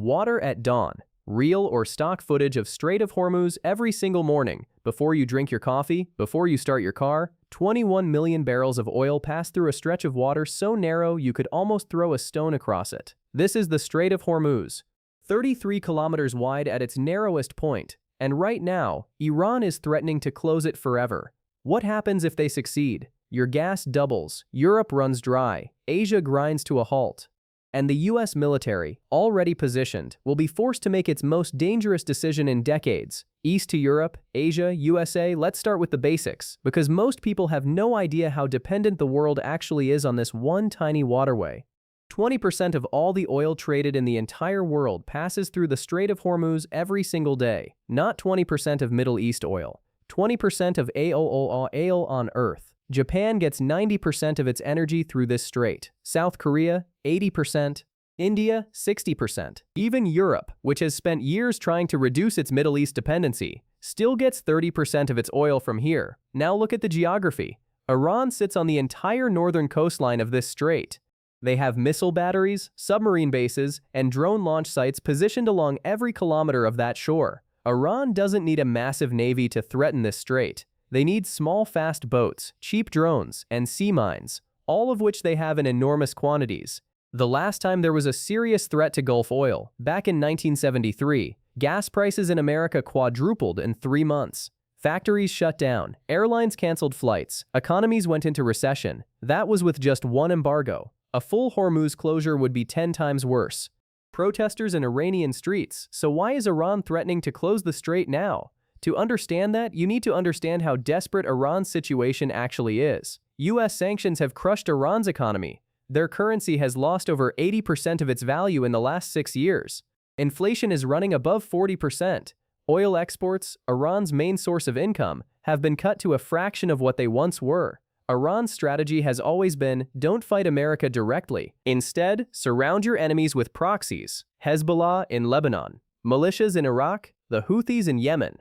Water at dawn. Real or stock footage of Strait of Hormuz every single morning. Before you drink your coffee, before you start your car, 21 million barrels of oil pass through a stretch of water so narrow you could almost throw a stone across it. This is the Strait of Hormuz, 33 kilometers wide at its narrowest point, and right now, Iran is threatening to close it forever. What happens if they succeed? Your gas doubles, Europe runs dry, Asia grinds to a halt. And the US military, already positioned, will be forced to make its most dangerous decision in decades. East to Europe, Asia, USA, let's start with the basics, because most people have no idea how dependent the world actually is on this one tiny waterway. 20% of all the oil traded in the entire world passes through the Strait of Hormuz every single day. Not 20% of Middle East oil, 20% of oil on Earth. Japan gets 90% of its energy through this strait, South Korea, 80%, India, 60%. Even Europe, which has spent years trying to reduce its Middle East dependency, still gets 30% of its oil from here. Now look at the geography. Iran sits on the entire northern coastline of this strait. They have missile batteries, submarine bases, and drone launch sites positioned along every kilometer of that shore. Iran doesn't need a massive navy to threaten this strait. They need small, fast boats, cheap drones, and sea mines, all of which they have in enormous quantities. The last time there was a serious threat to Gulf oil, back in 1973, gas prices in America quadrupled in 3 months. Factories shut down, airlines canceled flights, economies went into recession. That was with just one embargo. A full Hormuz closure would be 10 times worse. Protesters in Iranian streets, so why is Iran threatening to close the strait now? To understand that, you need to understand how desperate Iran's situation actually is. US sanctions have crushed Iran's economy. Their currency has lost over 80% of its value in the last 6 years. Inflation is running above 40%. Oil exports, Iran's main source of income, have been cut to a fraction of what they once were. Iran's strategy has always been, don't fight America directly. Instead, surround your enemies with proxies. Hezbollah in Lebanon, militias in Iraq, the Houthis in Yemen.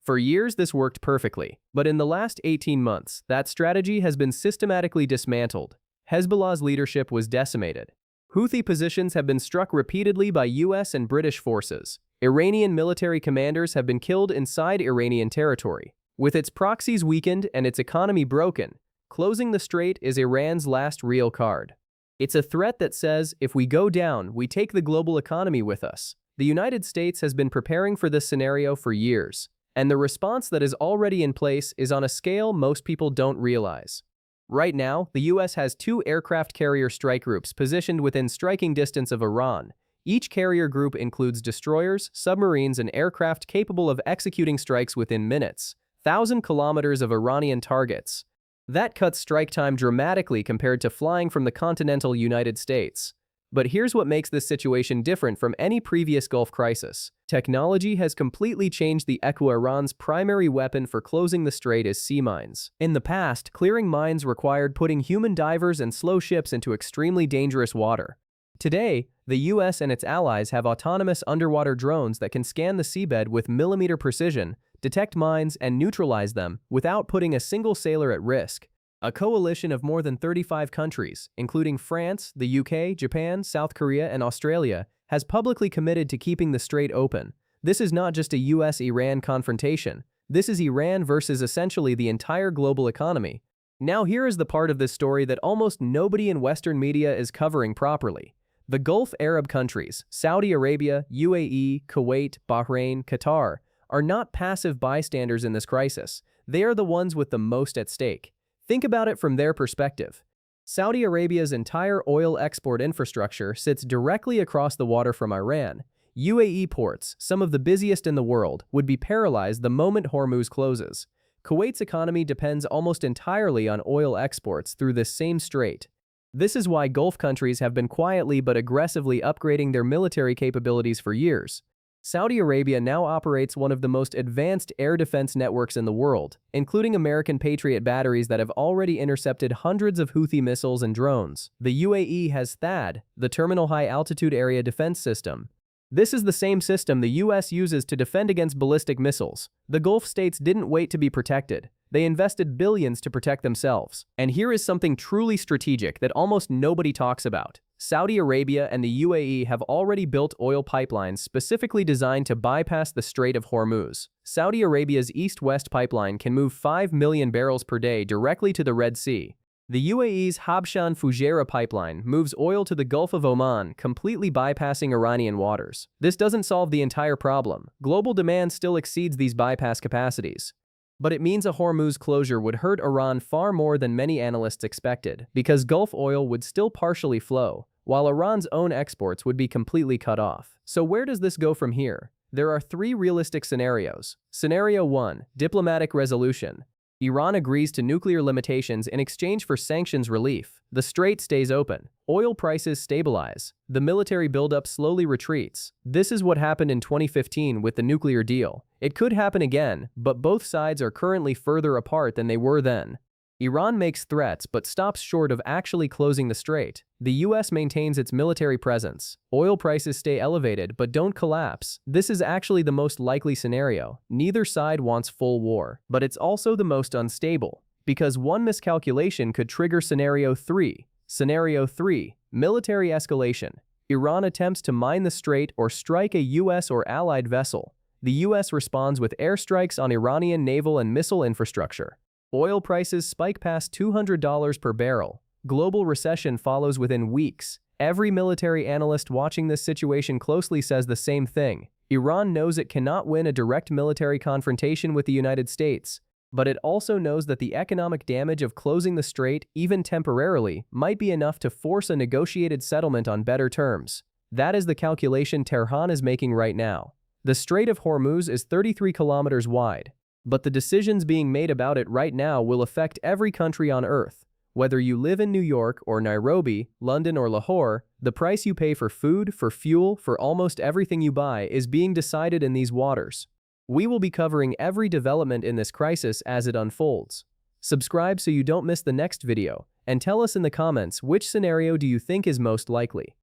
For years, this worked perfectly, but in the last 18 months, that strategy has been systematically dismantled. Hezbollah's leadership was decimated. Houthi positions have been struck repeatedly by US and British forces. Iranian military commanders have been killed inside Iranian territory. With its proxies weakened and its economy broken, closing the strait is Iran's last real card. It's a threat that says, if we go down, we take the global economy with us. The United States has been preparing for this scenario for years. And the response that is already in place is on a scale most people don't realize. Right now, the US has 2 aircraft carrier strike groups positioned within striking distance of Iran. Each carrier group includes destroyers, submarines, and aircraft capable of executing strikes within minutes, 1,000 kilometers of Iranian targets. That cuts strike time dramatically compared to flying from the continental United States. But here's what makes this situation different from any previous Gulf crisis. Technology has completely changed the equation. Iran's primary weapon for closing the strait is sea mines. In the past, clearing mines required putting human divers and slow ships into extremely dangerous water. Today, the US and its allies have autonomous underwater drones that can scan the seabed with millimeter precision, detect mines, and neutralize them without putting a single sailor at risk. A coalition of more than 35 countries, including France, the UK, Japan, South Korea, and Australia, has publicly committed to keeping the strait open. This is not just a US-Iran confrontation. This is Iran versus essentially the entire global economy. Now here is the part of this story that almost nobody in Western media is covering properly. The Gulf Arab countries, Saudi Arabia, UAE, Kuwait, Bahrain, Qatar, are not passive bystanders in this crisis. They are the ones with the most at stake. Think about it from their perspective. Saudi Arabia's entire oil export infrastructure sits directly across the water from Iran. UAE ports, some of the busiest in the world, would be paralyzed the moment Hormuz closes. Kuwait's economy depends almost entirely on oil exports through this same strait. This is why Gulf countries have been quietly but aggressively upgrading their military capabilities for years. Saudi Arabia now operates one of the most advanced air defense networks in the world, including American Patriot batteries that have already intercepted hundreds of Houthi missiles and drones. The UAE has THAAD, the Terminal High Altitude Area Defense System. This is the same system the US uses to defend against ballistic missiles. The Gulf states didn't wait to be protected. They invested billions to protect themselves. And here is something truly strategic that almost nobody talks about. Saudi Arabia and the UAE have already built oil pipelines specifically designed to bypass the Strait of Hormuz. Saudi Arabia's east-west pipeline can move 5 million barrels per day directly to the Red Sea. The UAE's Habshan Fujairah pipeline moves oil to the Gulf of Oman, completely bypassing Iranian waters. This doesn't solve the entire problem. Global demand still exceeds these bypass capacities. But it means a Hormuz closure would hurt Iran far more than many analysts expected, because Gulf oil would still partially flow, while Iran's own exports would be completely cut off. So where does this go from here? There are three realistic scenarios. Scenario 1. Diplomatic resolution. Iran agrees to nuclear limitations in exchange for sanctions relief. The strait stays open. Oil prices stabilize. The military buildup slowly retreats. This is what happened in 2015 with the nuclear deal. It could happen again, but both sides are currently further apart than they were then. Iran makes threats but stops short of actually closing the strait. The US maintains its military presence. Oil prices stay elevated but don't collapse. This is actually the most likely scenario. Neither side wants full war, but it's also the most unstable, because one miscalculation could trigger Scenario 3. Scenario 3. Military escalation. Iran attempts to mine the strait or strike a US or allied vessel. The US responds with airstrikes on Iranian naval and missile infrastructure. Oil prices spike past $200 per barrel. Global recession follows within weeks. Every military analyst watching this situation closely says the same thing. Iran knows it cannot win a direct military confrontation with the United States, but it also knows that the economic damage of closing the strait, even temporarily, might be enough to force a negotiated settlement on better terms. That is the calculation Tehran is making right now. The Strait of Hormuz is 33 kilometers wide. But the decisions being made about it right now will affect every country on Earth. Whether you live in New York or Nairobi, London or Lahore, the price you pay for food, for fuel, for almost everything you buy is being decided in these waters. We will be covering every development in this crisis as it unfolds. Subscribe so you don't miss the next video, and tell us in the comments which scenario do you think is most likely.